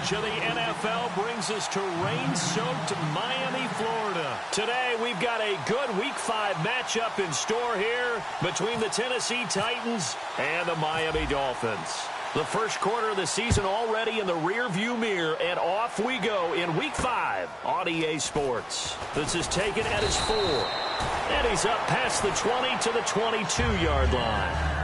coverage of the NFL brings us to rain-soaked Miami, Florida. Today, we've got a good Week 5 matchup in store here between the Tennessee Titans and the Miami Dolphins. The first quarter of the season already in the rear-view mirror, and off we go in Week 5 on EA Sports. This is taken at his 4, and he's up past the 20 to the 22-yard line.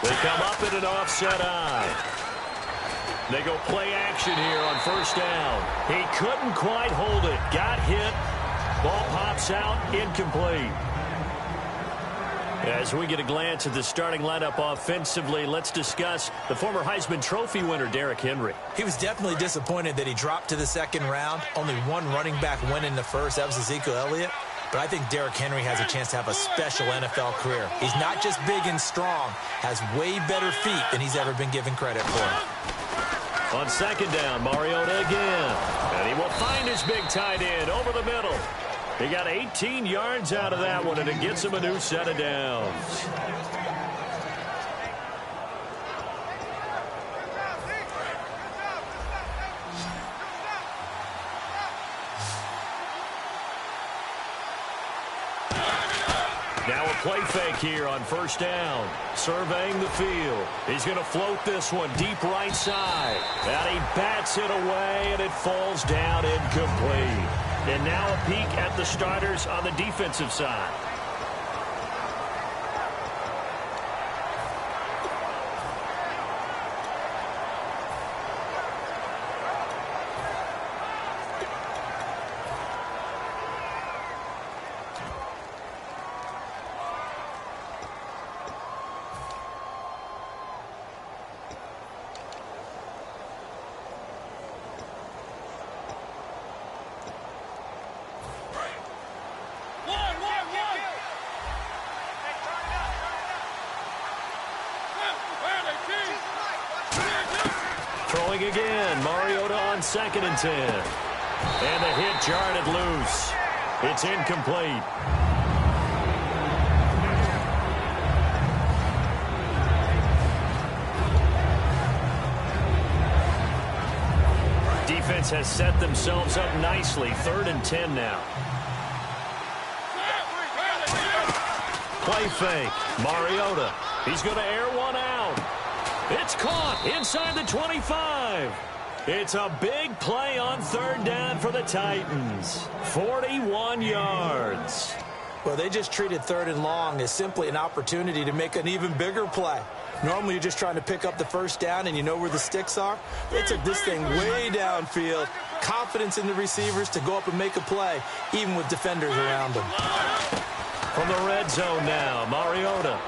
They come up in an offset eye. They go play action here on first down. He couldn't quite hold it. Got hit. Ball pops out. Incomplete. As we get a glance at the starting lineup offensively, let's discuss the former Heisman Trophy winner, Derrick Henry. He was definitely disappointed that he dropped to the second round. Only one running back went in the first. That was Ezekiel Elliott. But I think Derrick Henry has a chance to have a special NFL career. He's not just big and strong, has way better feet than he's ever been given credit for. On second down, Mariota again. And he will find his big tight end over the middle. He got 18 yards out of that one, and it gets him a new set of downs. Now a play fake here on first down. Surveying the field. He's going to float this one deep right side. And he bats it away, and it falls down incomplete. And now a peek at the starters on the defensive side. Throwing again, Mariota on 2nd and 10. And the hit jarred it loose. It's incomplete. Defense has set themselves up nicely. 3rd and 10 now. Play fake. Mariota. He's going to air one out. It's caught inside the 25. It's a big play on 3rd down for the Titans. 41 yards. Well, they just treated 3rd and long as simply an opportunity to make an even bigger play. Normally, you're just trying to pick up the first down, and you know where the sticks are. They took this thing way downfield. Confidence in the receivers to go up and make a play, even with defenders around them. From the red zone now, Mariota.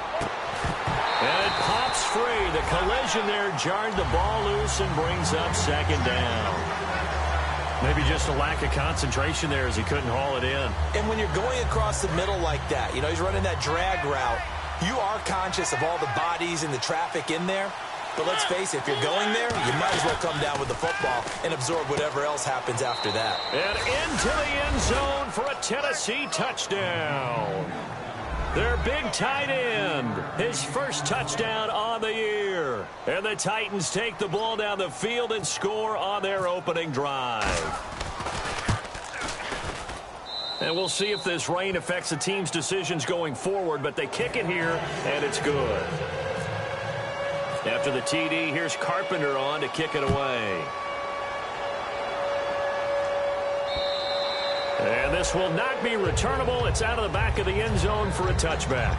And it pops free. The collision there jarred the ball loose and brings up 2nd down. Maybe just a lack of concentration there as he couldn't haul it in. And when you're going across the middle like that, you know, he's running that drag route, you are conscious of all the bodies and the traffic in there. But let's face it, if you're going there, you might as well come down with the football and absorb whatever else happens after that. And into the end zone for a Tennessee touchdown. Their big tight end, his first touchdown on the year. And the Titans take the ball down the field and score on their opening drive. And we'll see if this rain affects the team's decisions going forward, but they kick it here, and it's good. After the TD, here's Carpenter on to kick it away. And this will not be returnable. It's out of the back of the end zone for a touchback.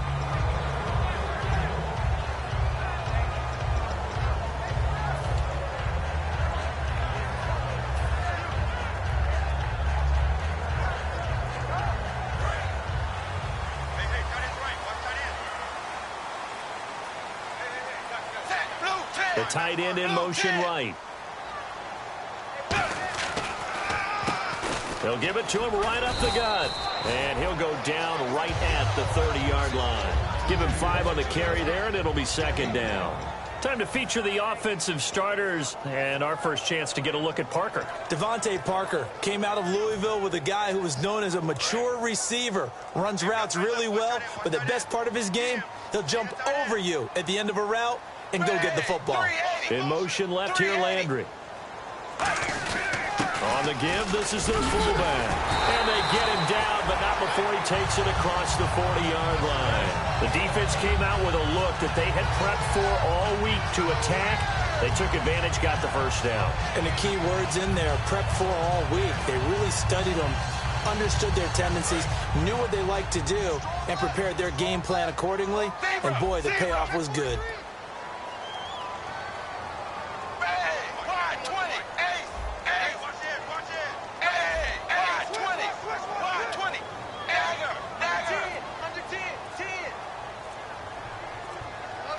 The tight end in motion right. They'll give it to him right up the gut. And he'll go down right at the 30-yard line. Give him 5 on the carry there, and it'll be second down. Time to feature the offensive starters, and our first chance to get a look at Parker. Devontae Parker came out of Louisville with a guy who was known as a mature receiver. Runs routes really well, but the best part of his game, he'll jump over you at the end of a route and go get the football. In motion left here, Landry. On the give, this is their fullback. And they get him down, but not before he takes it across the 40-yard line. The defense came out with a look that they had prepped for all week to attack. They took advantage, got the first down. And the key words in there, prepped for all week. They really studied them, understood their tendencies, knew what they liked to do, and prepared their game plan accordingly. And boy, the payoff was good.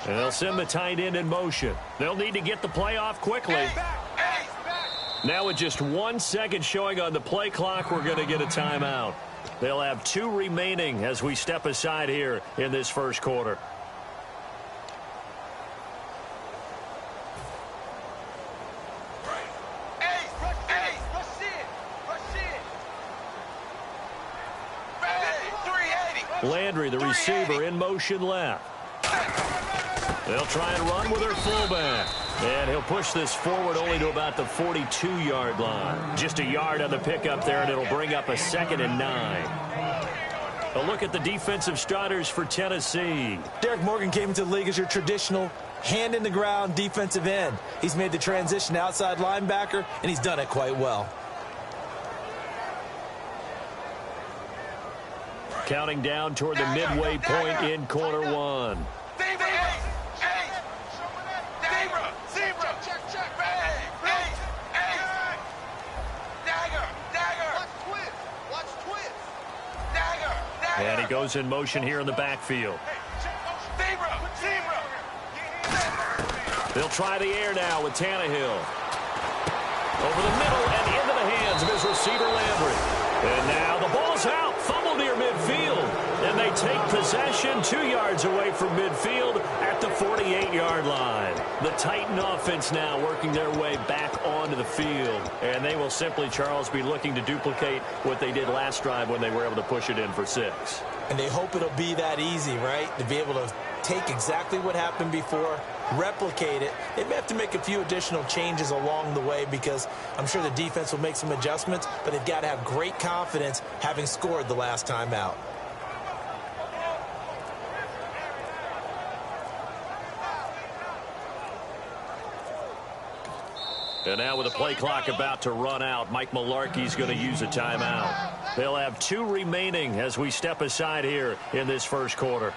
And they'll send the tight end in motion. They'll need to get the play off quickly. Now with just 1 second showing on the play clock, we're going to get a timeout. They'll have 2 remaining as we step aside here in this first quarter. Landry, the receiver, in motion left. They'll try and run with their fullback. And he'll push this forward only to about the 42-yard line. Just a yard on the pickup there, and it'll bring up a 2nd and 9. A look at the defensive starters for Tennessee. Derek Morgan came into the league as your traditional hand-in-the-ground defensive end. He's made the transition to outside linebacker, and he's done it quite well. Counting down toward the midway point in quarter 1. And he goes in motion here in the backfield. They'll try the air now with Tannehill. Over the middle and into the hands of his receiver, Landry. And now the ball's out. Fumble near midfield. And they take possession 2 yards away from midfield at the 48-yard line. The Titan offense now working their way back onto the field. And they will simply, Charles, be looking to duplicate what they did last drive when they were able to push it in for 6. And they hope it'll be that easy, right? To be able to take exactly what happened before, replicate it. They may have to make a few additional changes along the way because I'm sure the defense will make some adjustments, but they've got to have great confidence having scored the last time out. And now with the play clock about to run out, Mike Mularkey's going to use a timeout. They'll have 2 remaining as we step aside here in this first quarter.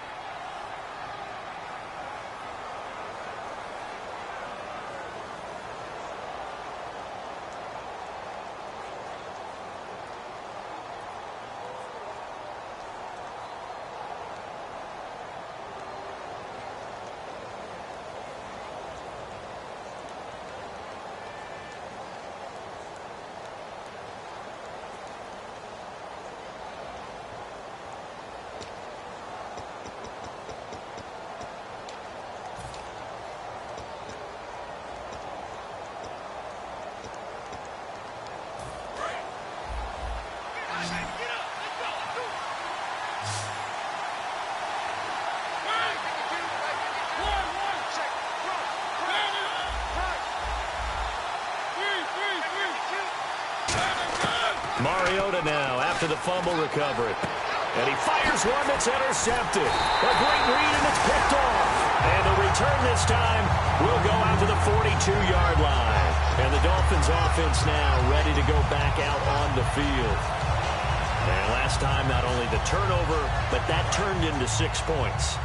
Mariota now after the fumble recovery. And he fires one that's intercepted. A great read, and it's picked off. And the return this time will go out to the 42-yard line. And the Dolphins offense now ready to go back out on the field. And last time, not only the turnover, but that turned into 6 points.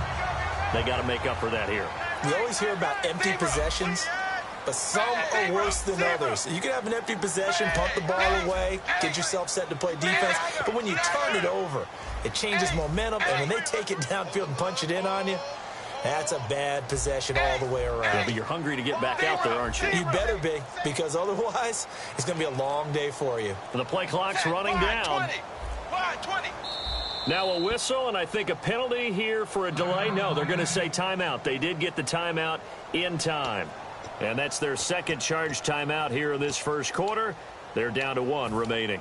They got to make up for that here. We always hear about empty possessions, but some are worse than others. You can have an empty possession, punt the ball away, get yourself set to play defense, but when you turn it over, it changes momentum, and when they take it downfield and punch it in on you, That's a bad possession all the way around. Yeah, but you're hungry to get back out there, aren't you? You better be, because otherwise it's going to be a long day for you. The play clock's running down. Now a whistle, and I think a penalty here for a delay. No, they're going to say timeout. They did get the timeout in time. And that's their second charge timeout here in this first quarter. They're down to 1 remaining.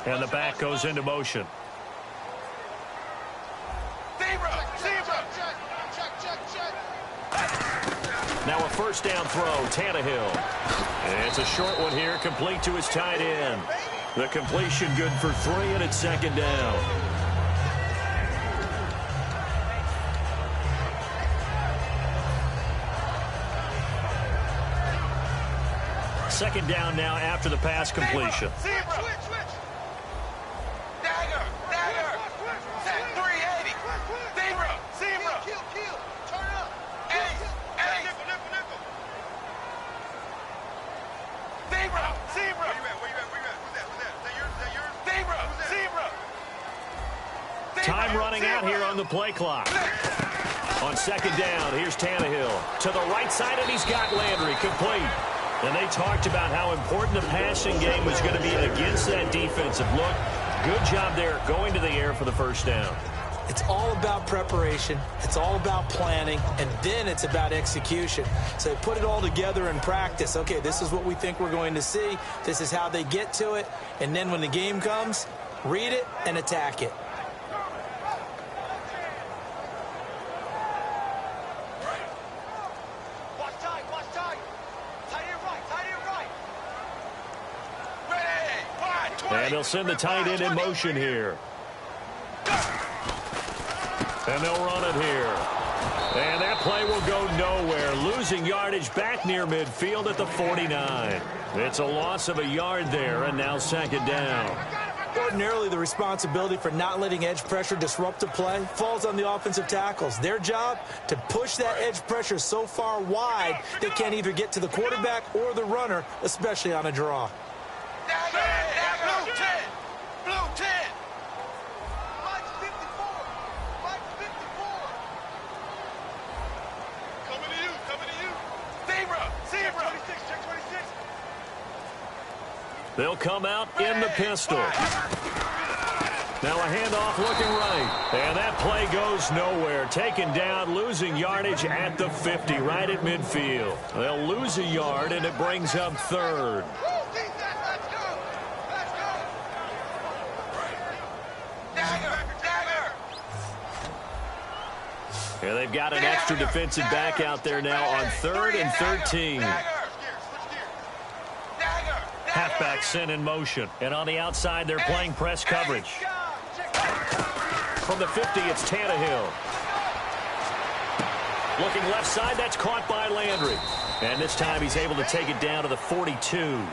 And the back goes into motion. Now a first down throw, Tannehill. And it's a short one here, complete to his tight end. The completion good for 3, and it's second down. Second down now after the pass completion. Time running out here on the play clock. On second down, here's Tannehill to the right side, and he's got Landry complete. And they talked about how important the passing game was going to be against that defensive look. Good job there going to the air for the first down. It's all about preparation. It's all about planning, and then it's about execution. So put it all together in practice. Okay, this is what we think we're going to see. This is how they get to it. And then when the game comes, read it and attack it. And they'll send the tight end in motion here. And they'll run it here. And that play will go nowhere. Losing yardage back near midfield at the 49. It's a loss of a yard there, and now second down. Ordinarily, the responsibility for not letting edge pressure disrupt the play falls on the offensive tackles. Their job to push that edge pressure so far wide they can't either get to the quarterback or the runner, especially on a draw. They'll come out in the pistol. Now a handoff looking right. And that play goes nowhere. Taken down, losing yardage at the 50, right at midfield. They'll lose a yard, and it brings up third. Yeah, they've got an extra defensive back out there now on 3rd and 13. Halfback sent in motion. And on the outside, they're playing press coverage. From the 50, it's Tannehill. Looking left side, that's caught by Landry. And this time he's able to take it down to the 42.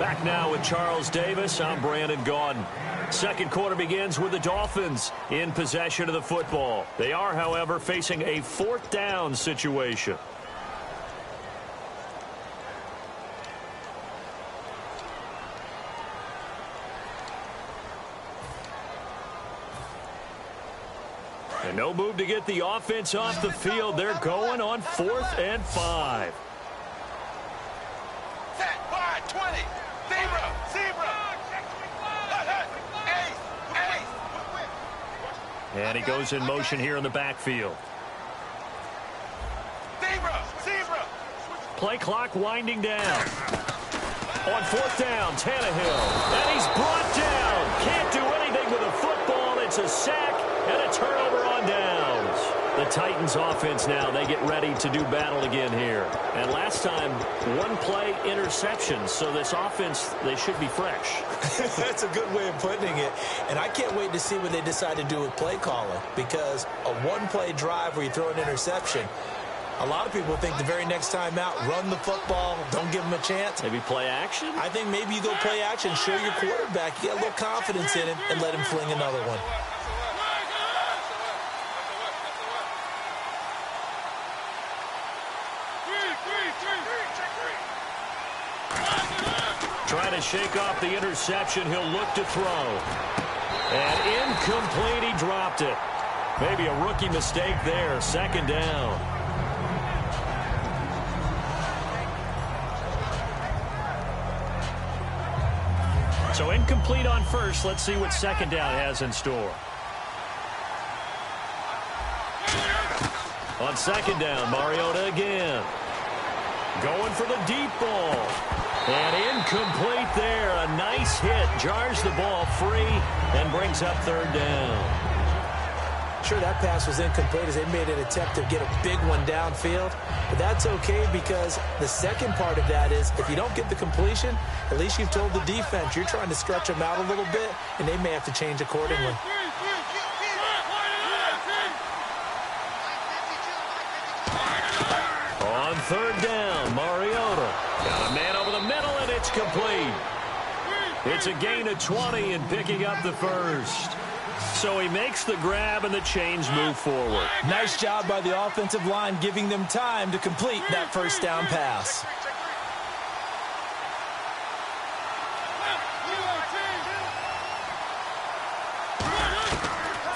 Back now with Charles Davis. I'm Brandon Gaudin. Second quarter begins with the Dolphins in possession of the football. They are, however, facing a 4th down situation. And no move to get the offense off the field. They're going on 4th and 5. Set, wide, 20. Zebra. And he goes in motion here in the backfield. Zebra. Play clock winding down. On 4th down, Tannehill. And he's brought down. Can't do anything with a football. It's a sack and a turnover on downs. The Titans offense now, they get ready to do battle again here. And last time, 1-play interception. So this offense, they should be fresh. That's a good way of putting it. And I can't wait to see what they decide to do with play calling, because a 1-play drive where you throw an interception, a lot of people think the very next time out, run the football, don't give them a chance. Maybe play action? I think maybe you go play action, show your quarterback, you get a little confidence in him, and let him fling another one. trying to shake off the interception. He'll look to throw. And incomplete. He dropped it. Maybe a rookie mistake there. Second down. So incomplete on first. Let's see what second down has in store. On second down, Mariota again. Going for the deep ball. And incomplete there. A nice hit. Jars the ball free and brings up third down. Sure, that pass was incomplete as they made an attempt to get a big one downfield. But that's okay because the second part of that is if you don't get the completion, at least you've told the defense you're trying to stretch them out a little bit, and they may have to change accordingly. On third down, Mariota. Got a man over the middle, and it's complete. It's a gain of 20 and picking up the first. So he makes the grab and the chains move forward. Nice job by the offensive line giving them time to complete that first down pass.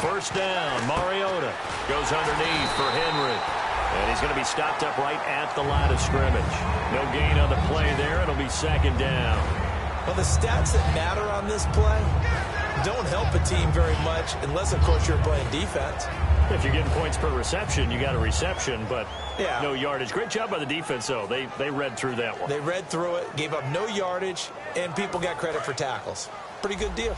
First down, Mariota goes underneath for Henry. And he's going to be stopped up right at the line of scrimmage. No gain on the play there. It'll be second down. Well, the stats that matter on this play don't help a team very much unless, of course, you're playing defense. If you're getting points per reception, you got a reception, but yeah, no yardage. Great job by the defense, though. They read through that one. They read through it, gave up no yardage, and people got credit for tackles. Pretty good deal.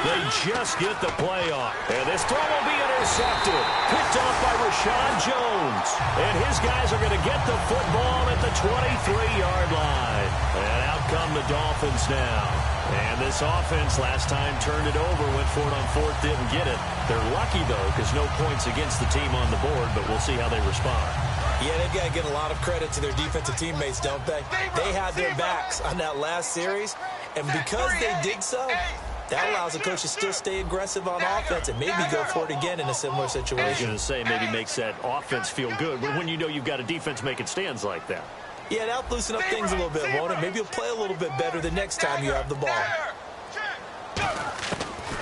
They just get the play off. And this throw will be intercepted. Picked off by Rashawn Jones. And his guys are going to get the football at the 23-yard line. And out come the Dolphins now. And this offense last time turned it over, went for it on fourth, didn't get it. They're lucky, though, because no points against the team on the board, but we'll see how they respond. Yeah, they've got to get a lot of credit to their defensive teammates, don't they? They had their backs on that last series, and because they did so, that allows the coach to still stay aggressive on offense and maybe go for it again in a similar situation. I was going to say maybe makes that offense feel good, but when you know you've got a defense making stands like that. Yeah, that'll loosen up things a little bit, won't it? Maybe you'll play a little bit better the next time you have the ball.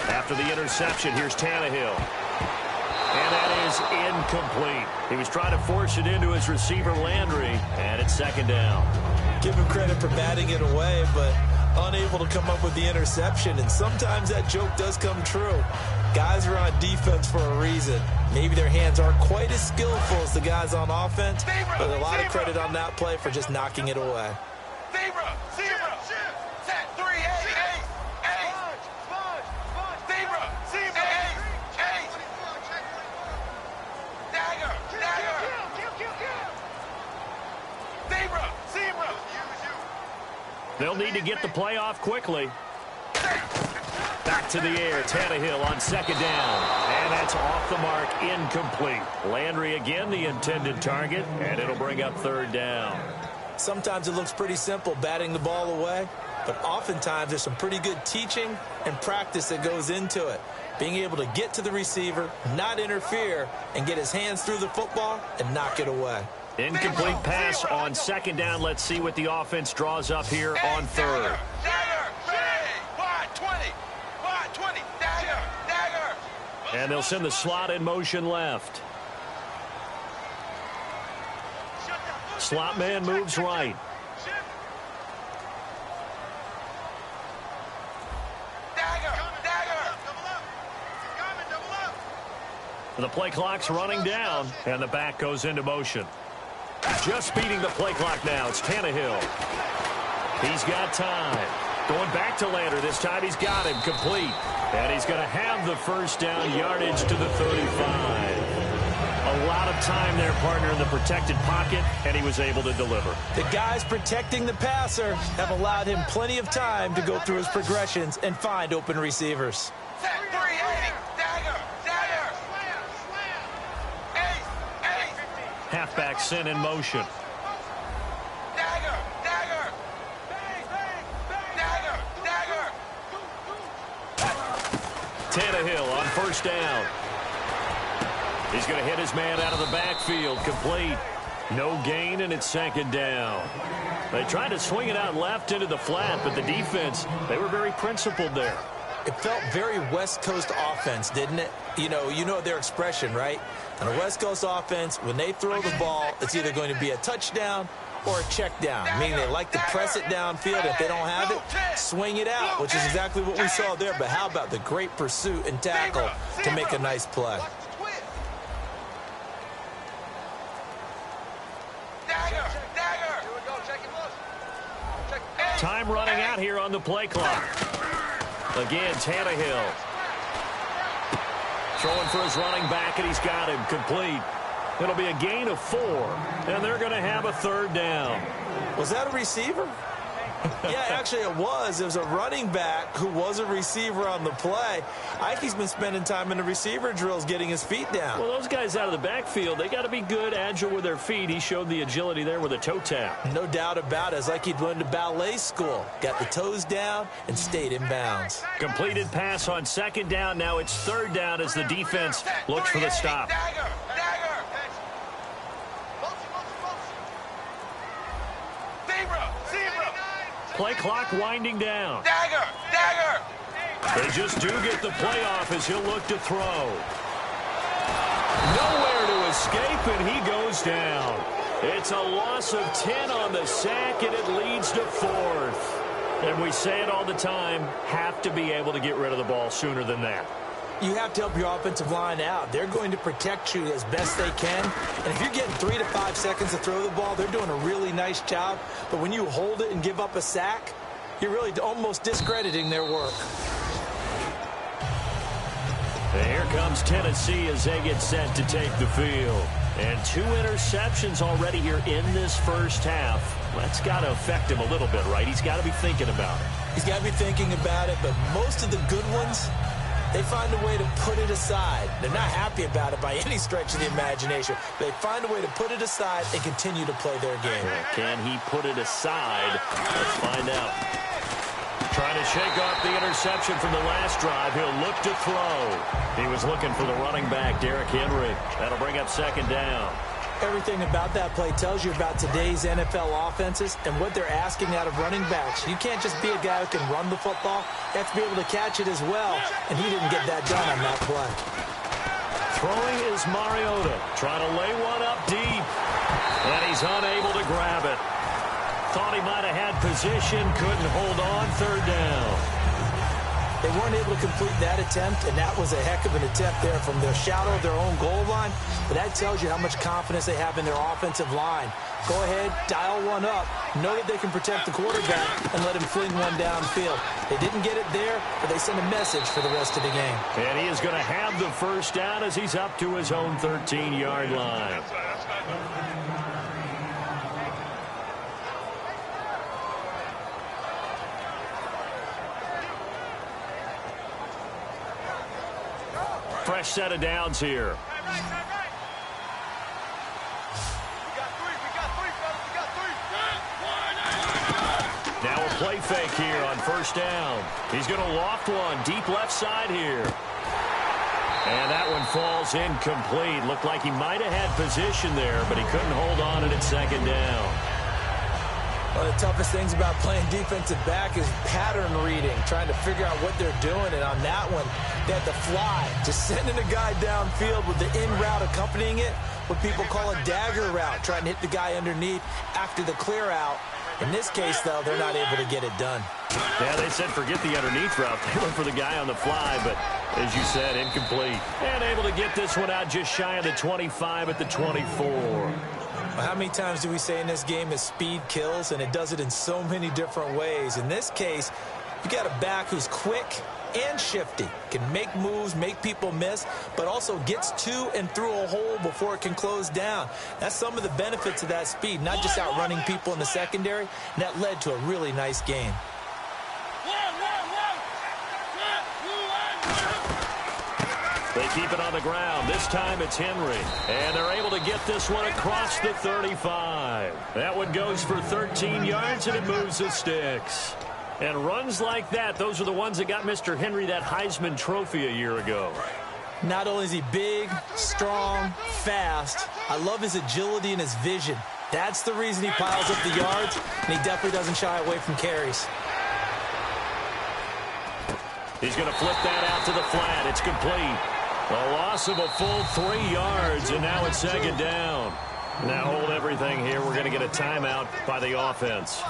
After the interception, here's Tannehill. And that is incomplete. He was trying to force it into his receiver, Landry, and it's second down. Give him credit for batting it away, but unable to come up with the interception, and sometimes that joke does come true. Guys are on defense for a reason. Maybe their hands aren't quite as skillful as the guys on offense, but a lot of credit on that play for just knocking it away. They'll need to get the play off quickly. Back to the air, Tannehill on second down. And that's off the mark, incomplete. Landry again, the intended target, and it'll bring up third down. Sometimes it looks pretty simple, batting the ball away, but oftentimes there's some pretty good teaching and practice that goes into it. Being able to get to the receiver, not interfere, and get his hands through the football and knock it away. Incomplete pass on second down. Let's see what the offense draws up here on third. And they'll send the slot in motion left. Slot man moves right. The play clock's running down, and the back goes into motion. Just beating the play clock now. It's Tannehill. He's got time. Going back to Landry. This time he's got him complete. And he's going to have the first down, yardage to the 35. A lot of time there, partner, in the protected pocket, and he was able to deliver. The guys protecting the passer have allowed him plenty of time to go through his progressions and find open receivers. Halfback sent in motion. Tannehill on first down. He's going to hit his man out of the backfield. Complete. No gain, and it's second down. They tried to swing it out left into the flat, but the defense, they were very principled there. It felt very West Coast offense, didn't it? You know their expression, right? On a West Coast offense, when they throw the ball, it's either going to be a touchdown or a check down, meaning they like to press it downfield. If they don't have it, swing it out, which is exactly what we saw there. But how about the great pursuit and tackle to make a nice play? Time running out here on the play clock. Again, Tannehill. Throwing for his running back, and he's got him. Complete. It'll be a gain of 4, and they're going to have a third down. Was that a receiver? Yeah, actually it was. It was a running back who was a receiver on the play. Ike's been spending time in the receiver drills getting his feet down. Well, those guys out of the backfield, they got to be good, agile with their feet. He showed the agility there with a toe tap. No doubt about it. It's like he'd went to ballet school. Got the toes down and stayed in bounds. Completed pass on second down. Now it's third down as the defense looks for the stop. Play clock winding down. Dagger! They just do get the playoff as he'll look to throw. Nowhere to escape, and he goes down. It's a loss of 10 on the sack, and it leads to 4th. And we say it all the time, have to be able to get rid of the ball sooner than that. You have to help your offensive line out. They're going to protect you as best they can. And if you're getting 3 to 5 seconds to throw the ball, they're doing a really nice job. But when you hold it and give up a sack, you're really almost discrediting their work. And here comes Tennessee as they get set to take the field. And 2 interceptions already here in this first half. That's got to affect him a little bit, right? He's got to be thinking about it. He's got to be thinking about it, but most of the good ones, they find a way to put it aside. They're not happy about it by any stretch of the imagination. They find a way to put it aside and continue to play their game. Can he put it aside? Let's find out. Trying to shake off the interception from the last drive. He'll look to throw. He was looking for the running back, Derrick Henry. That'll bring up second down. Everything about that play tells you about today's NFL offenses and what they're asking out of running backs. You can't just be a guy who can run the football. You have to be able to catch it as well, and he didn't get that done on that play. Throwing is Mariota, trying to lay one up deep, and he's unable to grab it. Thought he might have had position, couldn't hold on, third down. They weren't able to complete that attempt, and that was a heck of an attempt there from their shadow of their own goal line. But that tells you how much confidence they have in their offensive line. Go ahead, dial one up. Know that they can protect the quarterback and let him fling one downfield. They didn't get it there, but they send a message for the rest of the game. And he is going to have the first down as he's up to his own 13-yard line. Fresh set of downs here. Now a play fake here on first down. He's going to loft one deep left side here. And that one falls incomplete. Looked like he might have had position there, but he couldn't hold on and it's second down. One of the toughest things about playing defensive back is pattern reading, trying to figure out what they're doing. And on that one, they had to fly, just sending a guy downfield with the in route accompanying it, what people call a dagger route, trying to hit the guy underneath after the clear out. In this case, though, they're not able to get it done. Yeah, they said forget the underneath route. They went for the guy on the fly, but as you said, incomplete. And able to get this one out just shy of the 25 at the 24. How many times do we say in this game is speed kills, and it does it in so many different ways. In this case, you got a back who's quick and shifty, can make moves, make people miss, but also gets to and through a hole before it can close down. That's some of the benefits of that speed, not just outrunning people in the secondary, and that led to a really nice game. They keep it on the ground. This time it's Henry. And they're able to get this one across the 35. That one goes for 13 yards, and it moves the sticks. And runs like that, those are the ones that got Mr. Henry that Heisman Trophy a year ago. Not only is he big, strong, fast, I love his agility and his vision. That's the reason he piles up the yards, and he definitely doesn't shy away from carries. He's going to flip that out to the flat. It's complete. A loss of a full 3 yards, and now it's second down. Now hold everything here. We're going to get a timeout by the offense.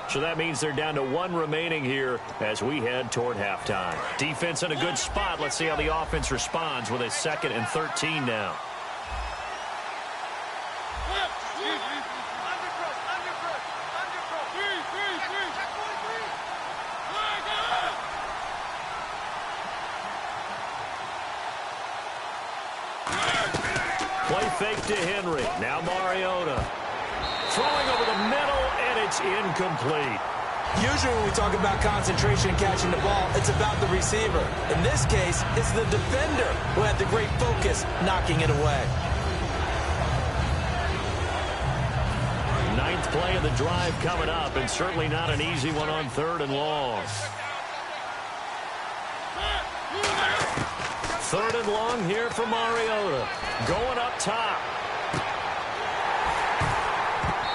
So that means they're down to 1 remaining here as we head toward halftime. Defense in a good spot. Let's see how the offense responds with a 2nd and 13 now. Play fake to Henry. Now Mariota. Throwing over the middle, and it's incomplete. Usually when we talk about concentration and catching the ball, it's about the receiver. In this case, it's the defender who had the great focus knocking it away. 9th play of the drive coming up, and certainly not an easy one on 3rd and long. 3rd and long here for Mariota. Going up top.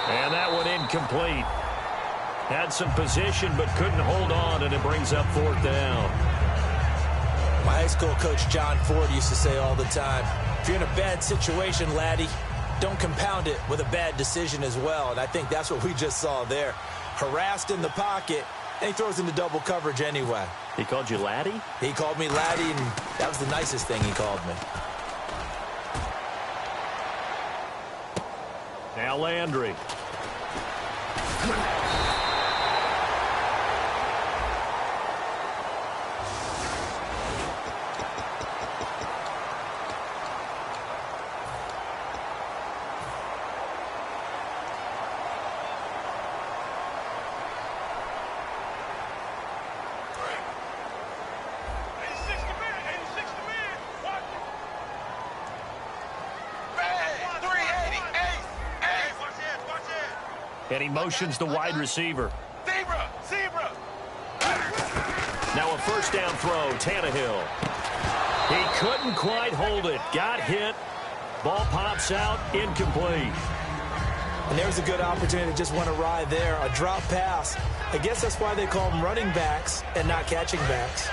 And that one incomplete. Had some position but couldn't hold on, and it brings up 4th down. My high school coach John Ford used to say all the time, if you're in a bad situation, laddie, don't compound it with a bad decision as well. And I think that's what we just saw there. Harassed in the pocket, and he throws into double coverage anyway. He called you laddie? He called me laddie, and that was the nicest thing he called me. Now Landry. And he motions the wide receiver. Zebra! Now a 1st down throw, Tannehill. He couldn't quite hold it. Got hit. Ball pops out, incomplete. And there's a good opportunity to just want to ride there. A drop pass. I guess that's why they call them running backs and not catching backs.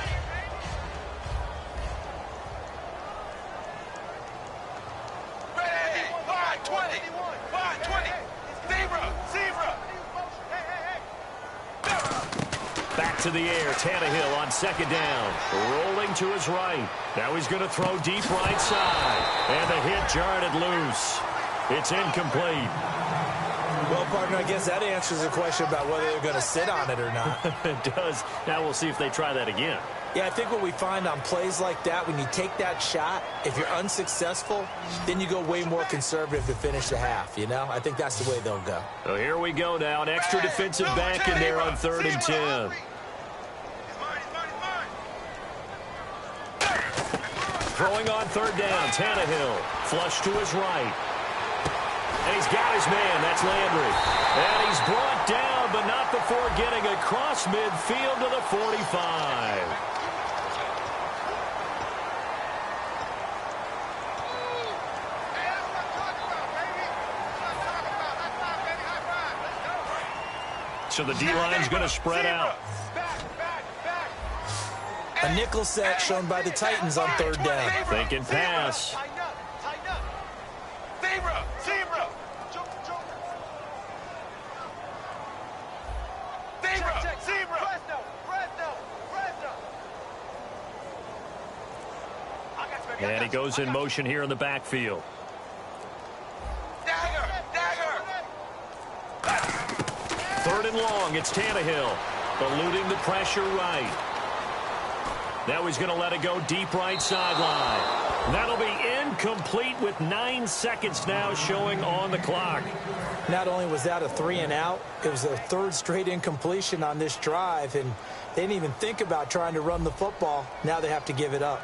Back to the air, Tannehill on 2nd down. Rolling to his right. Now he's going to throw deep right side. And the hit jarred it loose. It's incomplete. Well, partner, I guess that answers the question about whether they're going to sit on it or not. It does. Now we'll see if they try that again. Yeah, I think what we find on plays like that, when you take that shot, if you're unsuccessful, then you go way more conservative to finish the half, you know? I think that's the way they'll go. So here we go now. An extra defensive back in there on 3rd and 10. Throwing on 3rd down, Tannehill. Flush to his right. And he's got his man. That's Landry. And he's brought down, but not before getting across midfield to the 45. So the D-line's going to spread out. A nickel set shown by the Titans on 3rd down. Thinking pass. Zebra! And he goes in motion here in the backfield. Dagger! 3rd and long, it's Tannehill. Eluding the pressure right. Now he's going to let it go deep right sideline. That'll be incomplete with 9 seconds now showing on the clock. Not only was that a 3 and out, it was their 3rd straight incompletion on this drive, and they didn't even think about trying to run the football. Now they have to give it up.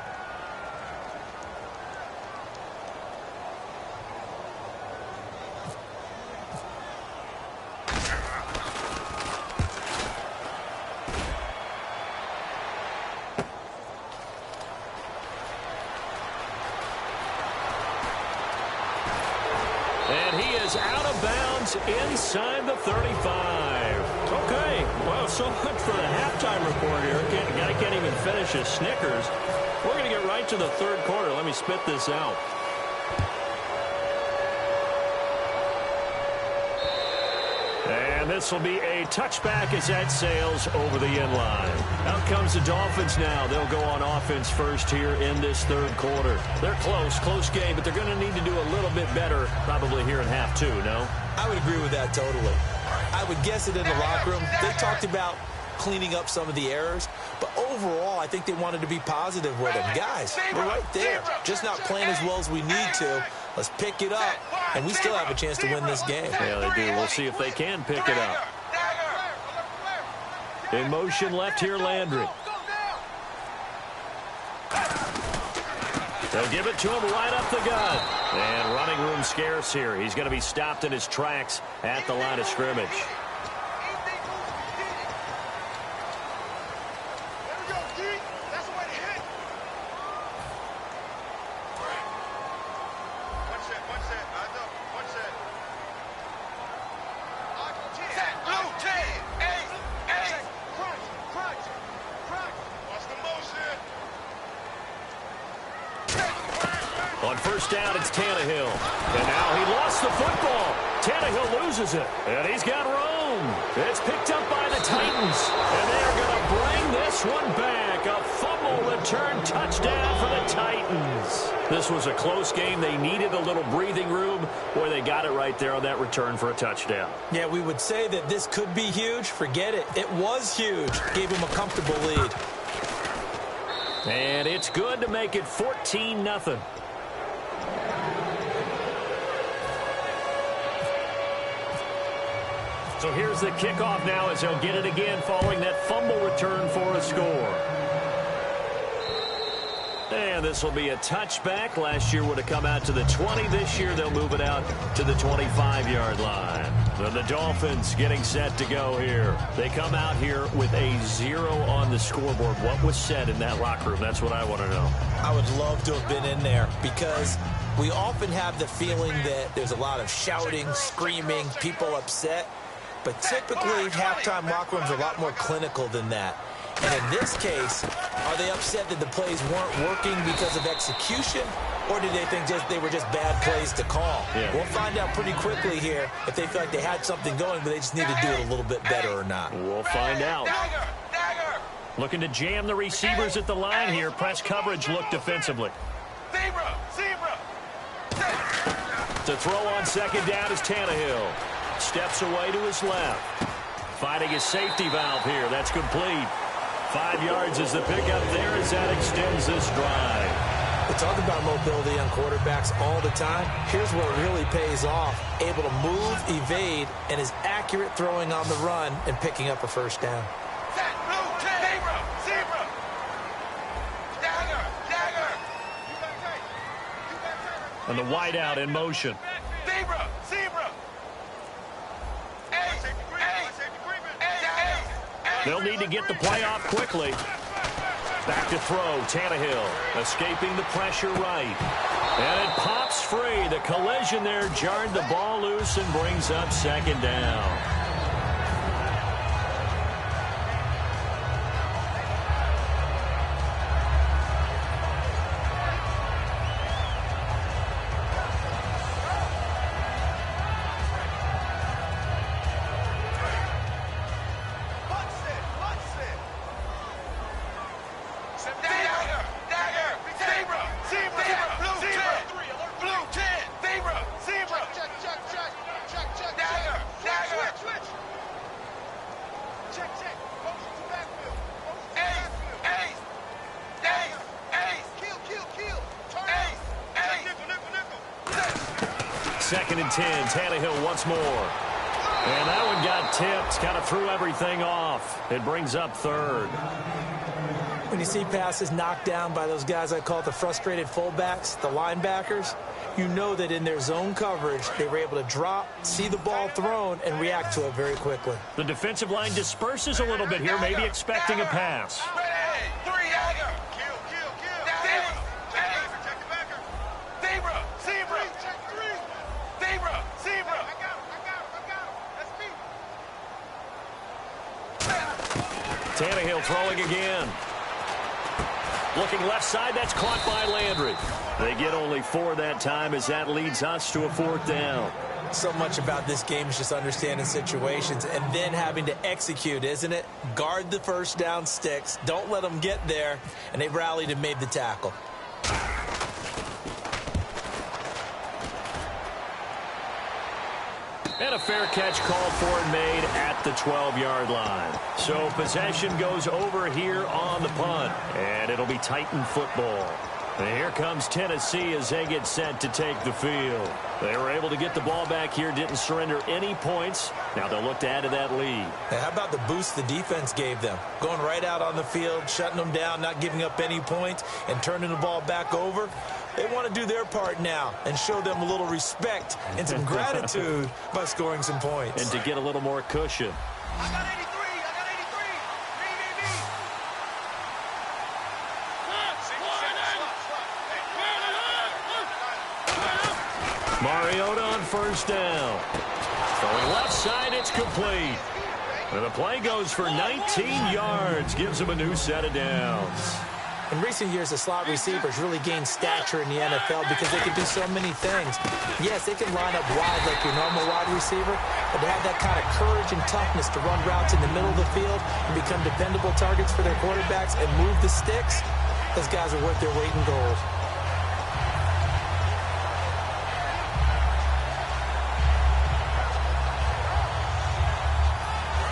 And he is out of bounds inside the 35. Okay, well, so much for the halftime report here. The guy can't even finish his Snickers. We're going to get right to the third quarter. Let me spit this out. And this will be a touchback as that sails over the end line. Out comes the Dolphins now. They'll go on offense first here in this third quarter. They're close game, but they're going to need to do a little bit better probably here in half two, no? I would agree with that totally. I would guess it in the locker room. They talked about cleaning up some of the errors, but overall, I think they wanted to be positive with them. Guys, we're right there. Just not playing as well as we need to. Let's pick it up, and we still have a chance to win this game. Yeah, they do. We'll see if they can pick it up. In motion left here, Landry. They'll give it to him right up the gut. And running room scarce here. He's going to be stopped in his tracks at the line of scrimmage. On first down, it's Tannehill. And now he lost the football. Tannehill loses it. And he's got room. It's picked up by the Titans. And they're going to bring this one back. A fumble return touchdown for the Titans. This was a close game. They needed a little breathing room. Boy, they got it right there on that return for a touchdown. Yeah, we would say that this could be huge. Forget it. It was huge. Gave him a comfortable lead. And it's good to make it 14-0. So here's the kickoff now as they'll get it again following that fumble return for a score. And this will be a touchback. Last year would have come out to the 20. This year they'll move it out to the 25-yard line. The Dolphins getting set to go here. They come out here with a 0 on the scoreboard. What was said in that locker room? That's what I want to know. I would love to have been in there because we often have the feeling that there's a lot of shouting, screaming, people upset. But typically, halftime locker rooms are a lot more clinical than that. And in this case, are they upset that the plays weren't working because of execution? Or did they think they were just bad plays to call? Yeah. We'll find out pretty quickly here if they feel like they had something going, but they just need to do it a little bit better or not. We'll find out. Looking to jam the receivers at the line here. Press coverage look defensively. Zebra. To throw on second down is Tannehill. Steps away to his left. Finding his safety valve here. That's complete. 5 yards is the pickup there as that extends this drive. We talk about mobility on quarterbacks all the time. Here's where it really pays off. Able to move, evade, and is accurate throwing on the run and picking up a first down. Zebra. Dagger. And the wideout in motion. Zebra. They'll need to get the play off quickly. Back to throw. Tannehill escaping the pressure right. And it pops free. The collision there jarred the ball loose and brings up second down. Second and 10. Tannehill once more. And that one got tipped. Kind of threw everything off. It brings up third. When you see passes knocked down by those guys I call the frustrated fullbacks, the linebackers, you know that in their zone coverage, they were able to drop, see the ball thrown, and react to it very quickly. The defensive line disperses a little bit here, maybe expecting a pass. Tannehill throwing again. Looking left side, that's caught by Landry. They get only 4 that time as that leads us to a 4th down. So much about this game is just understanding situations and then having to execute, isn't it? Guard the first down sticks. Don't let them get there. And they rallied and made the tackle. And a fair catch called for and made at the 12-yard line. So possession goes over here on the punt. And it'll be Titan football. And here comes Tennessee as they get set to take the field. They were able to get the ball back here, didn't surrender any points. Now they'll look to add to that lead. Hey, how about the boost the defense gave them? Going right out on the field, shutting them down, not giving up any points, and turning the ball back over. They want to do their part now and show them a little respect and some gratitude by scoring some points. And to get a little more cushion. I got 83. I got 83. Mariota on first down. Throwing left side, it's complete. And the play goes for 19 yards. Gives him a new set of downs. In recent years, the slot receivers really gained stature in the NFL because they can do so many things. Yes, they can line up wide like your normal wide receiver, but to have that kind of courage and toughness to run routes in the middle of the field and become dependable targets for their quarterbacks and move the sticks, those guys are worth their weight in gold.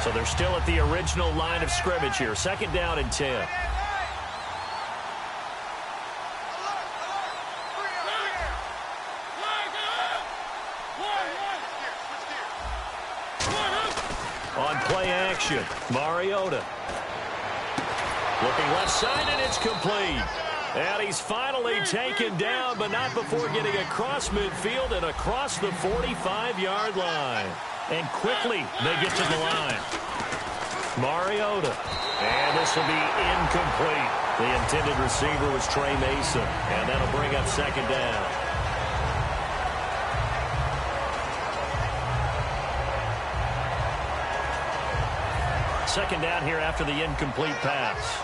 So they're still at the original line of scrimmage here. 2nd down and 10. On play action, Mariota. Looking left side, and it's complete. And he's finally taken down, but not before getting across midfield and across the 45-yard line. And quickly, they get to the line. Mariota. And this will be incomplete. The intended receiver was Trey Mason. And that'll bring up 2nd down. Second down here after the incomplete pass.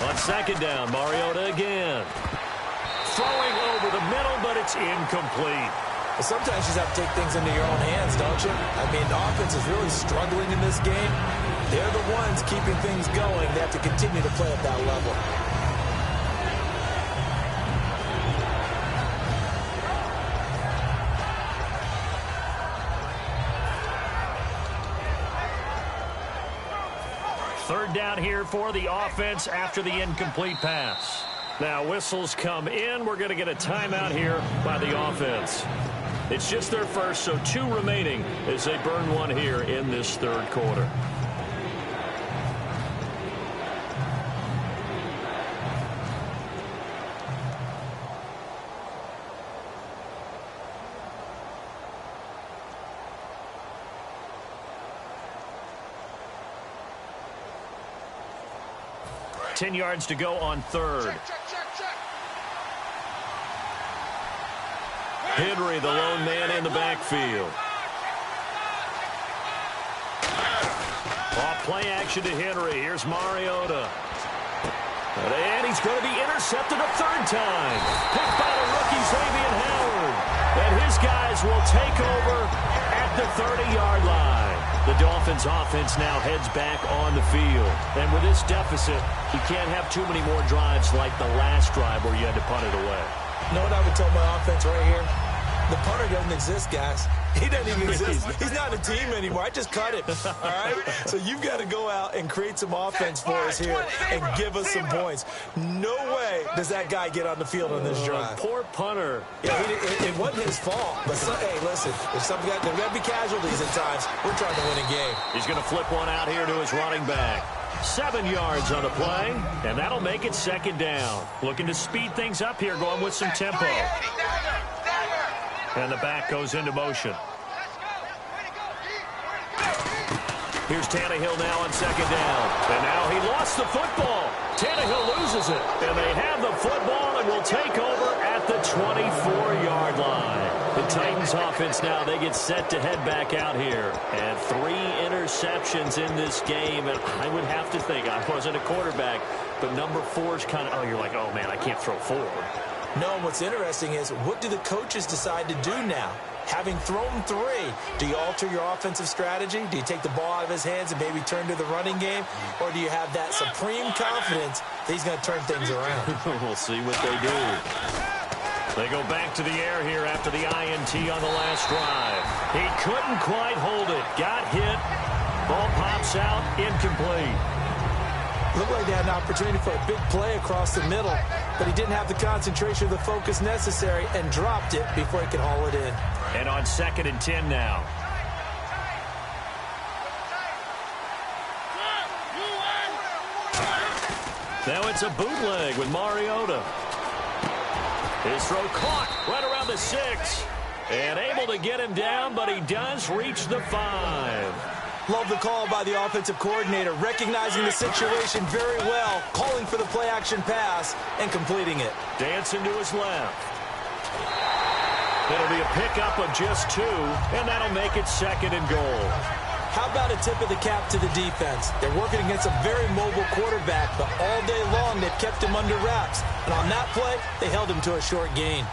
On 2nd down, Mariota again. Throwing over the middle, but it's incomplete. But sometimes you just have to take things into your own hands, don't you? I mean, the offense is really struggling in this game. They're the ones keeping things going. They have to continue to play at that level. Third down here for the offense after the incomplete pass. Now whistles come in. We're going to get a timeout here by the offense. It's just their first, so 2 remaining as they burn one here in this 3rd quarter. Ten yards to go on 3rd. Henry, the lone man in the backfield. Off play action to Henry. Here's Mariota. And he's going to be intercepted a 3rd time. Picked by the rookie Xavier Howard. And his guys will take over at the 30-yard line. The Dolphins offense now heads back on the field. And with this deficit, you can't have too many more drives like the last drive where you had to punt it away. You know what I would tell my offense right here? The punter doesn't exist, guys. He doesn't even exist. He's not a team anymore. I just cut him. All right? So you've got to go out and create some offense for us here and give us some points. No way does that guy get on the field on this drive. Poor punter. Yeah, it wasn't his fault. But, hey, listen, there's got to be casualties at times. We're trying to win a game. He's going to flip one out here to his running back. 7 yards on the play, and that'll make it 2nd down. Looking to speed things up here, going with some tempo. And the back goes into motion. Here's Tannehill now on 2nd down. And now he lost the football. Tannehill loses it, and they have the football and will take over at the 24-yard line. The Titans offense now, they get set to head back out here. And 3 interceptions in this game, and I would have to think, I wasn't a quarterback, but number 4 is kind of, oh, you're like, oh, man, I can't throw 4. No, and what's interesting is, what do the coaches decide to do now? Having thrown 3, do you alter your offensive strategy? Do you take the ball out of his hands and maybe turn to the running game? Or do you have that supreme confidence that he's going to turn things around? We'll see what they do. They go back to the air here after the INT on the last drive. He couldn't quite hold it. Got hit. Ball pops out. Incomplete. Looked like they had an opportunity for a big play across the middle, but he didn't have the concentration or the focus necessary and dropped it before he could haul it in. And on 2nd and 10 now. Now it's a bootleg with Mariota. His throw caught right around the 6. And able to get him down, but he does reach the 5. Love the call by the offensive coordinator, recognizing the situation very well, calling for the play-action pass, and completing it. Dancing to his left. It'll be a pickup of just 2, and that'll make it 2nd and goal. How about a tip of the cap to the defense? They're working against a very mobile quarterback, but all day long they've kept him under wraps. And on that play, they held him to a short gain.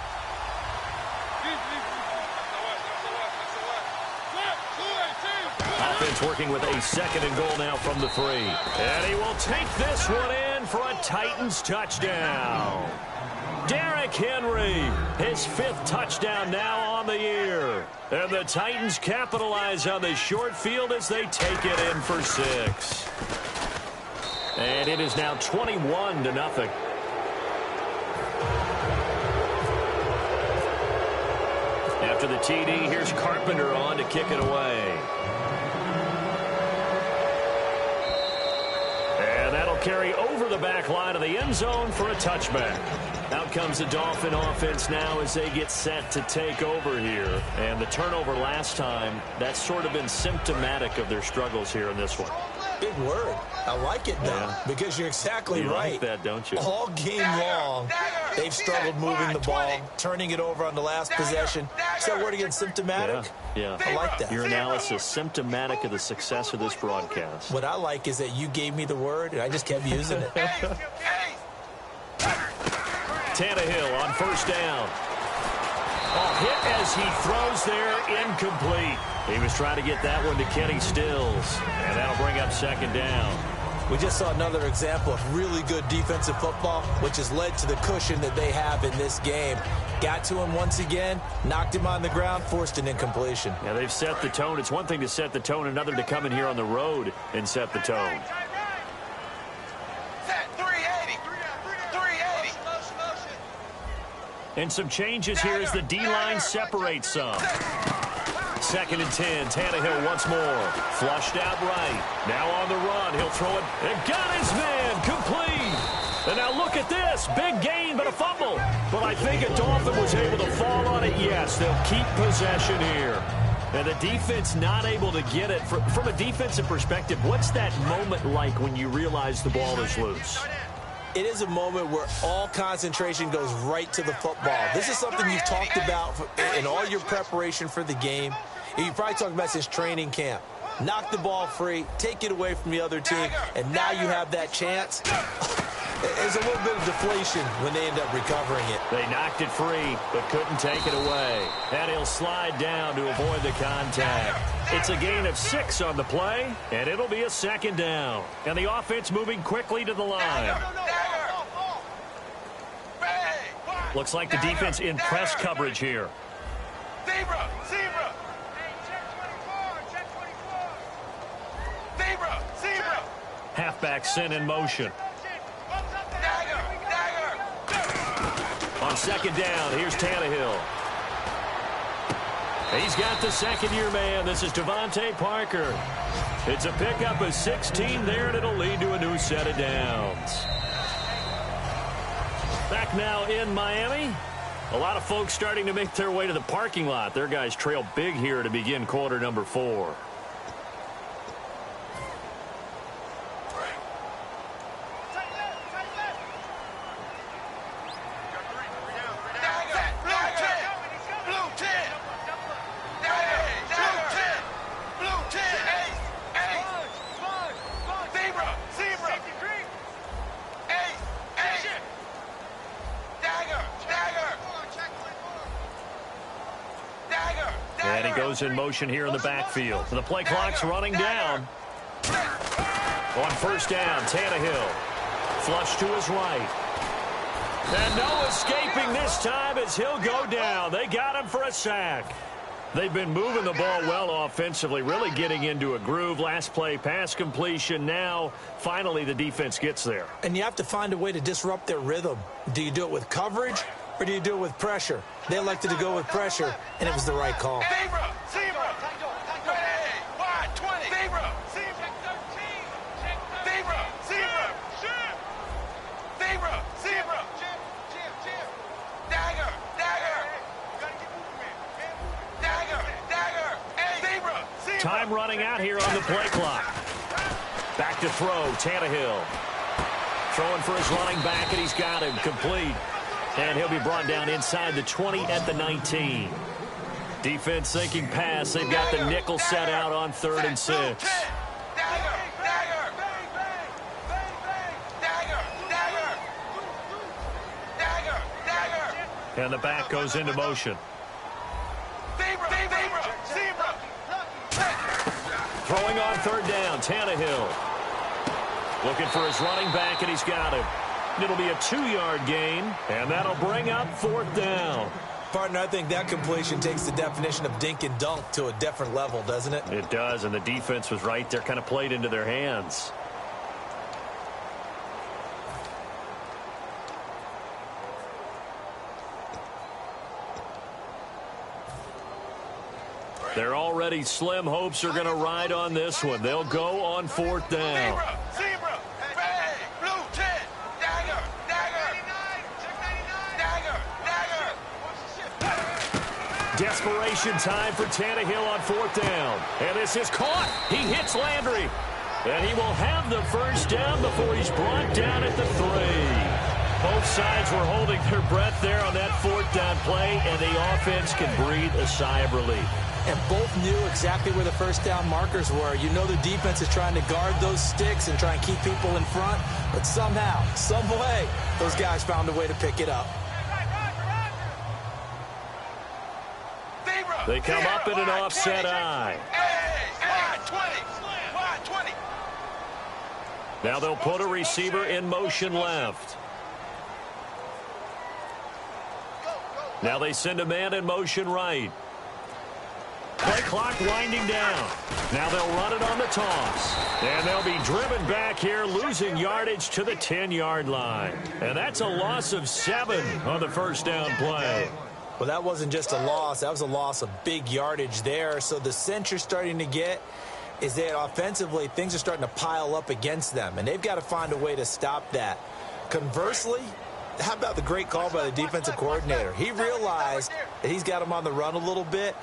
Offense working with a 2nd and goal now from the 3. And he will take this one in for a Titans touchdown. Derrick Henry, his 5th touchdown now on the year. And the Titans capitalize on the short field as they take it in for 6. And it is now 21-0. After the TD, here's Carpenter on to kick it away. And that'll carry over the back line of the end zone for a touchback. Out comes the Dolphin offense now as they get set to take over here. And the turnover last time, that's sort of been symptomatic of their struggles here in this one. Big word. I like it, though, because you're exactly right. You like that, don't you? All game long, they've struggled moving the ball, turning it over on the last possession. Is that word again, symptomatic? Yeah. I like that. Your analysis, symptomatic of the success of this broadcast. What I like is that you gave me the word, and I just kept using it. Tannehill on 1st down. Hit as he throws there, incomplete. He was trying to get that one to Kenny Stills, and that'll bring up 2nd down. We just saw another example of really good defensive football, which has led to the cushion that they have in this game. Got to him once again, knocked him on the ground, forced an incompletion. Yeah, they've set the tone. It's one thing to set the tone, another to come in here on the road and set the tone. And some changes here as the D-line separates some. 2nd and 10. Tannehill once more. Flushed out right. Now on the run. He'll throw it. And got his man. Complete. And now look at this. Big gain, but a fumble. But I think a Dolphin was able to fall on it. Yes, they'll keep possession here. And the defense not able to get it. From a defensive perspective, what's that moment like when you realize the ball is loose? It is a moment where all concentration goes right to the football. This is something you've talked about in all your preparation for the game. You probably talked about since training camp. Knock the ball free, take it away from the other team, and now you have that chance. There's a little bit of deflation when they end up recovering it. They knocked it free, but couldn't take it away. And he'll slide down to avoid the contact. It's a gain of 6 on the play, and it'll be a 2nd down. And the offense moving quickly to the line. Looks like the defense in press coverage here. Zebra! Zebra! Zebra! Zebra! Halfback sent in motion. On 2nd down, here's Tannehill. He's got the 2nd-year man. This is Devontae Parker. It's a pickup of 16 there, and it'll lead to a new set of downs. Back now in Miami. A lot of folks starting to make their way to the parking lot. Their guys trail big here to begin quarter number 4. And he goes in motion here in the backfield. The play clock's running down. On first down, Tannehill. Flush to his right. And no escaping this time as he'll go down. They got him for a sack. They've been moving the ball well offensively, really getting into a groove. Last play, pass completion. Now, finally, the defense gets there. And you have to find a way to disrupt their rhythm. Do you do it with coverage or do you do it with pressure? They elected to go with pressure, and it was the right call. Zebra! Zebra! Hey! Wide 20! Zebra! Zebra! Zebra! Zebra! Zebra! Zebra! Dagger! Dagger! Dagger! Dagger! Hey! Zebra! Zebra! Time running out here on the play clock. Back to throw, Tannehill. Throwing for his running back, and he's got him complete. And he'll be brought down inside the 20 at the 19. Defense thinking pass. They've got the nickel set out on 3rd and 6. Dagger! Dagger! Dagger! Dagger! Dagger! Dagger! And the back goes into motion. Zebra! Zebra! Zebra! Throwing on 3rd down, Tannehill. Looking for his running back, and he's got him. It'll be a 2-yard gain, and that'll bring up 4th down. Partner, I think that completion takes the definition of dink and dunk to a different level, doesn't it? It does, and the defense was right there, kind of played into their hands. Their already slim hopes are going to ride on this one. They'll go on 4th down. Zebra! Zebra! Hey! Blue 10! Dagger! Dagger! Dagger! Dagger! Desperation time for Tannehill on 4th down. And this is caught. He hits Landry. And he will have the first down before he's brought down at the 3. Both sides were holding their breath there on that 4th down play, and the offense can breathe a sigh of relief. And both knew exactly where the first down markers were. You know the defense is trying to guard those sticks and try and keep people in front. But somehow, some way, those guys found a way to pick it up. They come up in an offset eye. Hey! Wide 20! Wide 20! Now they'll put a receiver in motion left. Now they send a man in motion right. Play clock winding down. Now they'll run it on the toss. And they'll be driven back here, losing yardage to the 10-yard line. And that's a loss of 7 on the first down play. Well, that wasn't just a loss. That was a loss of big yardage there. So the sense you're starting to get is that offensively, things are starting to pile up against them. And they've got to find a way to stop that. Conversely, how about the great call by the defensive coordinator? He realized that he's got him on the run a little bit.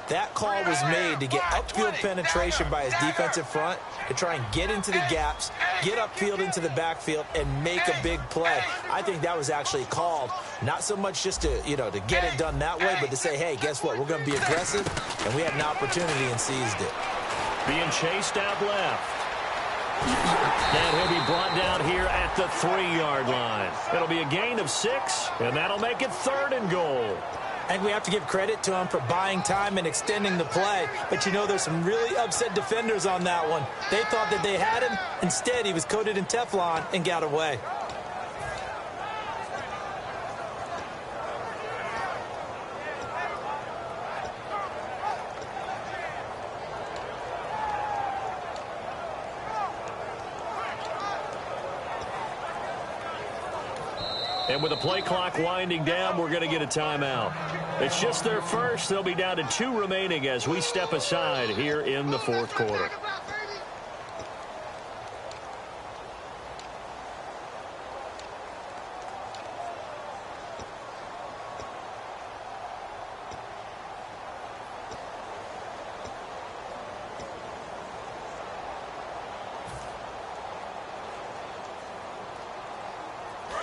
That call was made to get upfield penetration by his defensive front to try and get into the gaps, get upfield into the backfield, and make a big play. I think that was actually called not so much just to, to get it done that way, but to say, hey, guess what? We're going to be aggressive, and we had an opportunity and seized it. Being chased out left. And he'll be brought down here at the 3-yard line. It'll be a gain of 6, and that'll make it 3rd and goal. And we have to give credit to him for buying time and extending the play. But there's some really upset defenders on that one. They thought that they had him. Instead, he was coated in Teflon and got away. And with the play clock winding down, we're going to get a timeout. It's just their first. They'll be down to 2 remaining as we step aside here in the 4th quarter.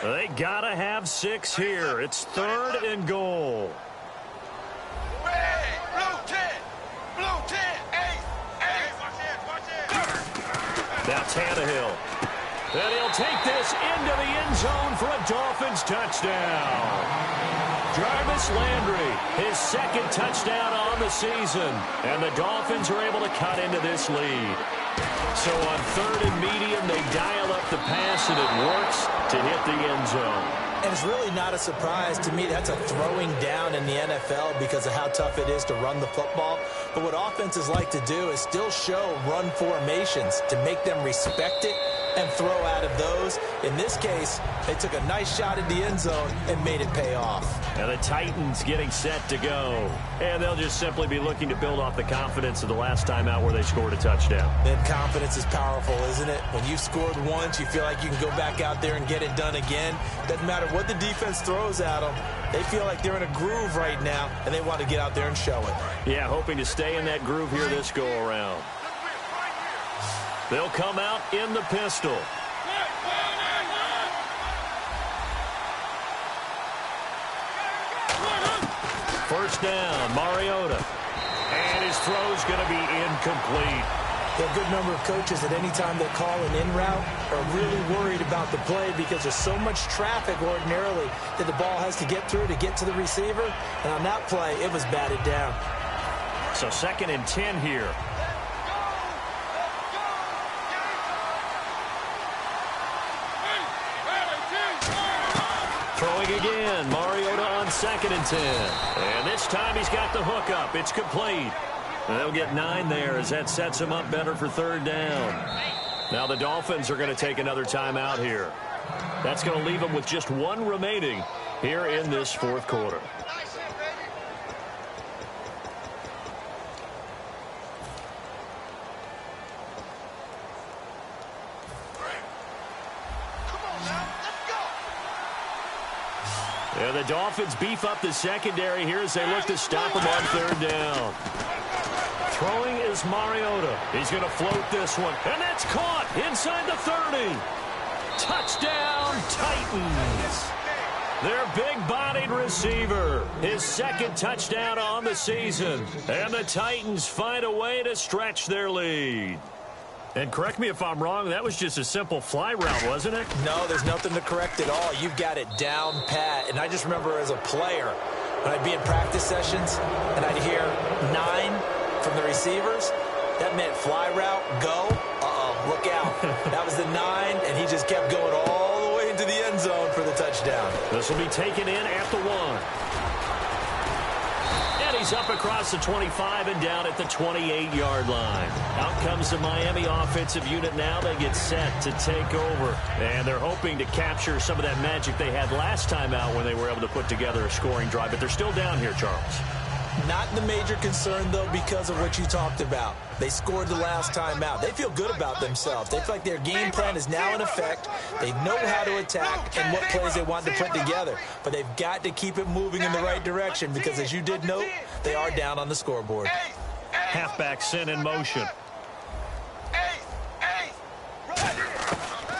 They gotta have 6 here. It's 3rd and goal. Hey! Blue 10! Blue 10! Hey! Hey! Now Tannehill. And he'll take this into the end zone for a Dolphins touchdown. Jarvis Landry, his second touchdown on the season. And the Dolphins are able to cut into this lead. So on third and medium, they dial up the pass, and it works to hit the end zone. And it's really not a surprise to me. That's a throwing down in the NFL because of how tough it is to run the football. But what offenses like to do is still show run formations to make them respect it and throw out of those. In this case, they took a nice shot at the end zone and made it pay off. And the Titans getting set to go. And they'll just simply be looking to build off the confidence of the last time out where they scored a touchdown. Then confidence is powerful, isn't it? When you've scored once, you feel like you can go back out there and get it done again. Doesn't matter what the defense throws at them. They feel like they're in a groove right now, and they want to get out there and show it. Yeah, hoping to stay in that groove here this go-around. They'll come out in the pistol. First down, Mariota. And his throw's going to be incomplete. A good number of coaches at any time they call an in route are really worried about the play because there's so much traffic ordinarily that the ball has to get through to get to the receiver. And on that play, it was batted down. So 2nd and 10 here. Throwing again, Mariota on 2nd and 10. And this time he's got the hook up. It's complete. They'll get 9 there as that sets him up better for 3rd down. Now the Dolphins are going to take another timeout here. That's going to leave them with just 1 remaining here in this 4th quarter. And the Dolphins beef up the secondary here as they look to stop him on 3rd down. Throwing is Mariota. He's going to float this one. And that's caught inside the 30. Touchdown, Titans. Their big-bodied receiver. His 2nd touchdown on the season. And the Titans find a way to stretch their lead. And correct me if I'm wrong, that was just a simple fly route, wasn't it? No, there's nothing to correct at all. You've got it down pat. And I just remember as a player, when I'd be in practice sessions and I'd hear 9 from the receivers, that meant fly route, go, look out. That was the 9, and he just kept going all the way into the end zone for the touchdown. This will be taken in at the 1. And he's up across the 25 and down at the 28-yard line. Out comes the Miami offensive unit now. They get set to take over. And they're hoping to capture some of that magic they had last time out when they were able to put together a scoring drive. But they're still down here, Charles. Not the major concern, though, because of what you talked about. They scored the last time out. They feel good about themselves. They feel like their game plan is now in effect. They know how to attack and what plays they want to put together. But they've got to keep it moving in the right direction because, as you did note, they are down on the scoreboard. Halfback sent in motion.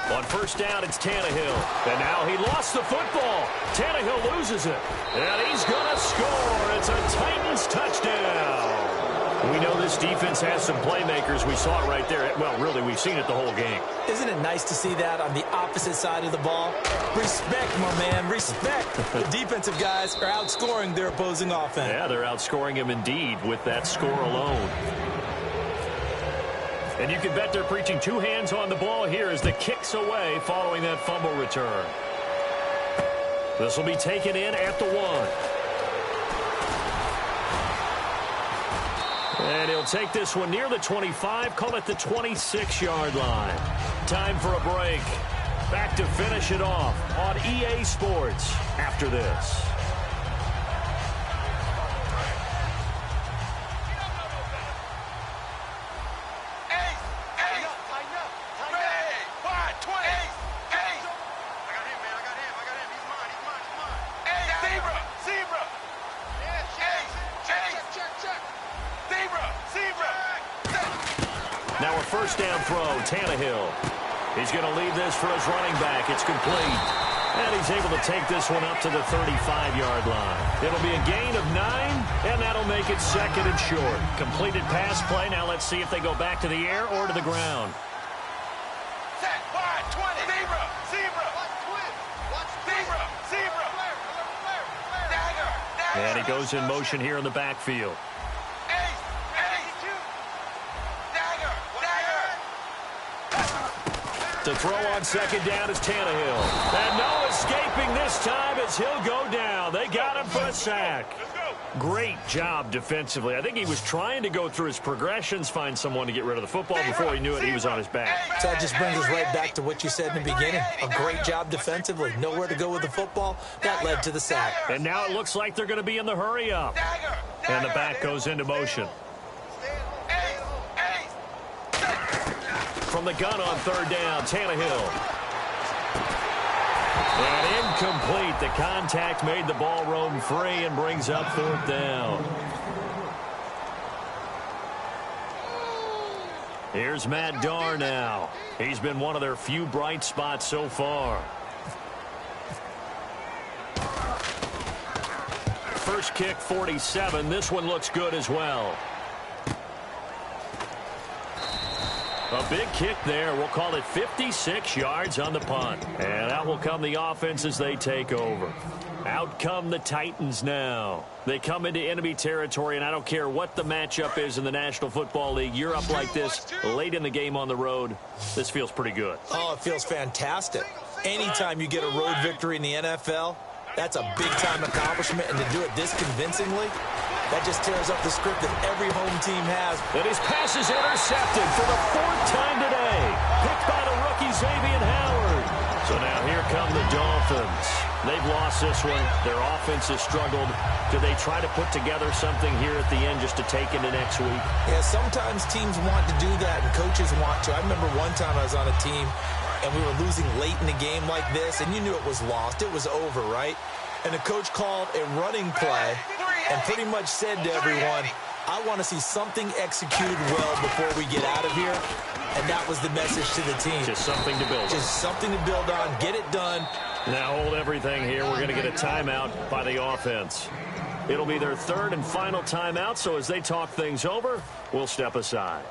On 1st down, it's Tannehill. And now he lost the football. Tannehill loses it. And he's going to score. It's a Titans touchdown. We know this defense has some playmakers. We saw it right there. Well, really, we've seen it the whole game. Isn't it nice to see that on the opposite side of the ball? Respect, my man, respect. The defensive guys are outscoring their opposing offense. Yeah, they're outscoring him indeed with that score alone. And you can bet they're preaching 2 hands on the ball here as the kick's away following that fumble return. This will be taken in at the 1. And he'll take this one near the 25, call it the 26-yard line. Time for a break. Back to finish it off on EA Sports after this. Now a 1st down throw, Tannehill. He's going to leave this for his running back. It's complete. And he's able to take this one up to the 35-yard line. It'll be a gain of 9, and that'll make it 2nd and short. Completed pass play. Now let's see if they go back to the air or to the ground. Set, wide, 20. And he goes in motion here in the backfield. To throw on second down is Tannehill. And no escaping this time as he'll go down. They got him for a sack. Great job defensively. I think he was trying to go through his progressions, find someone to get rid of the football. Before he knew it, he was on his back. So that just brings us right back to what you said in the beginning. A great job defensively. Nowhere to go with the football. That led to the sack. And now it looks like they're going to be in the hurry up. And the back goes into motion. From the gun on third down, Tannehill. And incomplete. The contact made the ball roam free and brings up fourth down. Here's Matt Darr now. He's been one of their few bright spots so far. First kick, 47. This one looks good as well. A big kick there. We'll call it 56 yards on the punt. And out will come the offense as they take over. Out come the Titans now. They come into enemy territory, and I don't care what the matchup is in the National Football League. You're up like this late in the game on the road. This feels pretty good. Oh, it feels fantastic. Anytime you get a road victory in the NFL, that's a big-time accomplishment, and to do it this convincingly, that just tears up the script that every home team has. And his pass is intercepted for the fourth time today. Picked by the rookie Xavier Howard. So now here come the Dolphins. They've lost this one. Their offense has struggled. Do they try to put together something here at the end just to take into next week? Yeah, sometimes teams want to do that, and coaches want to. I remember one time I was on a team, and we were losing late in the game like this, and you knew it was lost. It was over, right? And the coach called a running play and pretty much said to everyone, I want to see something executed well before we get out of here. And that was the message to the team. Just something to build on. Just something to build on. Get it done. Now hold everything here. We're going to get a timeout by the offense. It'll be their third and final timeout, so as they talk things over, we'll step aside.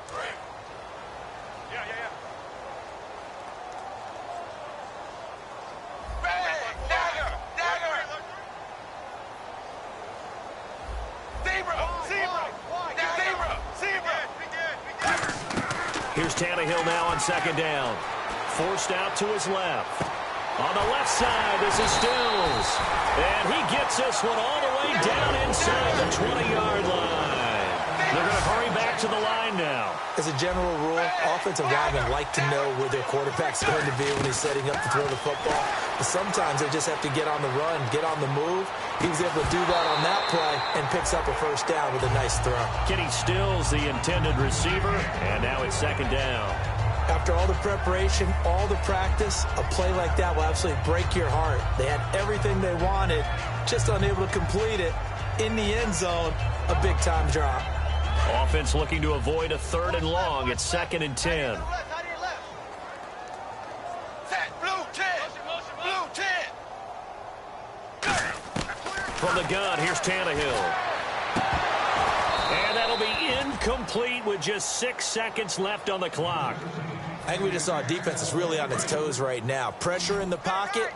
Here's Tannehill now on second down. Forced out to his left. On the left side, this is Stills. And he gets this one all the way down inside the 20-yard line. They're going to hurry back to the line now. As a general rule, offensive linemen like to know where their quarterback's going to be when he's setting up to throw the football. But sometimes they just have to get on the run, get on the move. He was able to do that on that play and picks up a first down with a nice throw. Kenny Stills, the intended receiver, and now it's second down. After all the preparation, all the practice, a play like that will absolutely break your heart. They had everything they wanted, just unable to complete it. In the end zone, a big-time drop. Offense looking to avoid a third and long. It's second and 10. From the gun, here's Tannehill. And that'll be incomplete with just 6 seconds left on the clock. I think we just saw a defense that's really on its toes right now. Pressure in the pocket,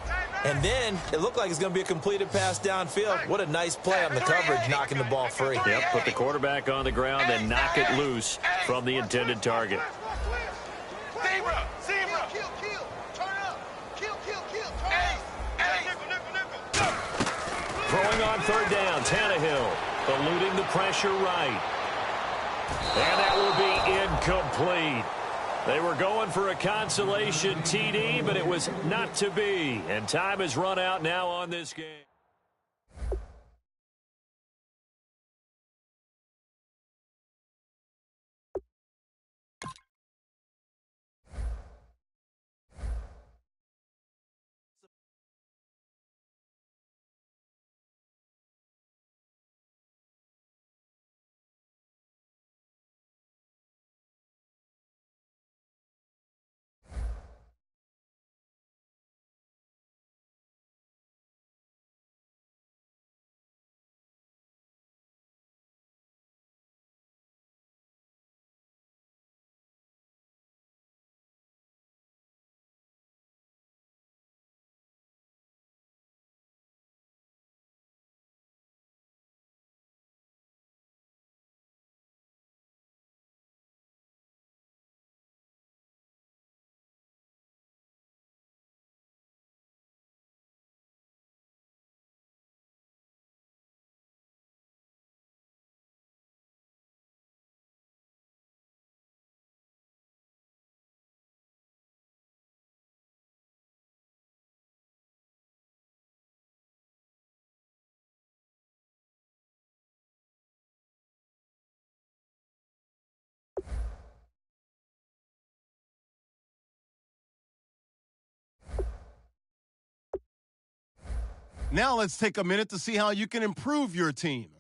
and then it looked like it's going to be a completed pass downfield. What a nice play on the coverage, knocking the ball free. Yep, put the quarterback on the ground and knock it loose from the intended target. Throwing on third down, Tannehill eluding the pressure right. And that will be incomplete. They were going for a consolation TD, but it was not to be. And time has run out now on this game. Now let's take a minute to see how you can improve your team.